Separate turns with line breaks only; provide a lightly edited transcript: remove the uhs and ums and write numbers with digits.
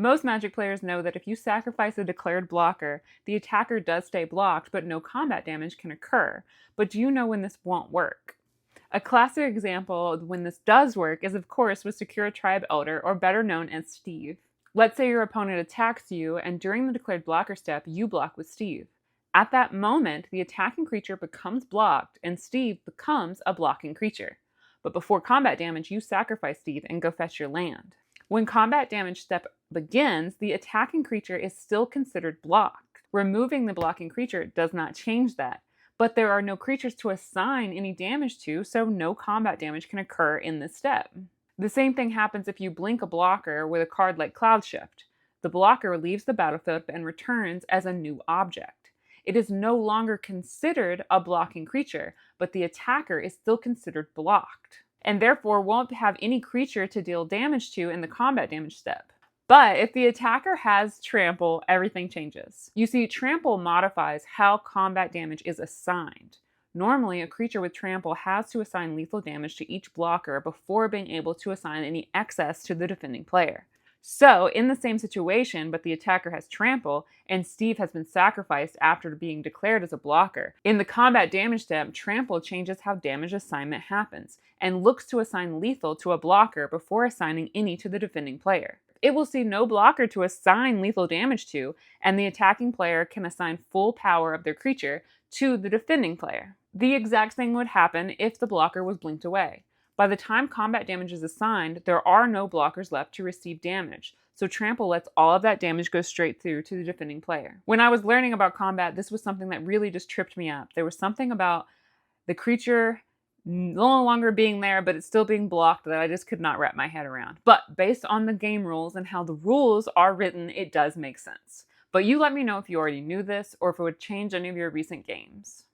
Most Magic players know that if you sacrifice a declared blocker, the attacker does stay blocked, but no combat damage can occur. But do you know when this won't work? A classic example of when this does work is, of course, with Secure Tribe Elder, or better known as Steve. Let's say your opponent attacks you, and during the declared blocker step, you block with Steve. At that moment, the attacking creature becomes blocked, and Steve becomes a blocking creature. But before combat damage, you sacrifice Steve and go fetch your land. When combat damage step begins, the attacking creature is still considered blocked. Removing the blocking creature does not change that, but there are no creatures to assign any damage to, so no combat damage can occur in this step. The same thing happens if you blink a blocker with a card like Cloud Shift. The blocker leaves the battlefield and returns as a new object. It is no longer considered a blocking creature, but the attacker is still considered blocked, and therefore won't have any creature to deal damage to in the combat damage step. But if the attacker has trample, everything changes. You see, trample modifies how combat damage is assigned. Normally, a creature with trample has to assign lethal damage to each blocker before being able to assign any excess to the defending player. So, in the same situation, but the attacker has trample, and Steve has been sacrificed after being declared as a blocker, in the combat damage step, trample changes how damage assignment happens, and looks to assign lethal to a blocker before assigning any to the defending player. It will see no blocker to assign lethal damage to, and the attacking player can assign full power of their creature to the defending player. The exact thing would happen if the blocker was blinked away. By the time combat damage is assigned, there are no blockers left to receive damage, so trample lets all of that damage go straight through to the defending player. When I was learning about combat, this was something that really just tripped me up. There was something about the creature no longer being there, but it's still being blocked, that I just could not wrap my head around. But based on the game rules and how the rules are written, it does make sense. But you let me know if you already knew this, or if it would change any of your recent games.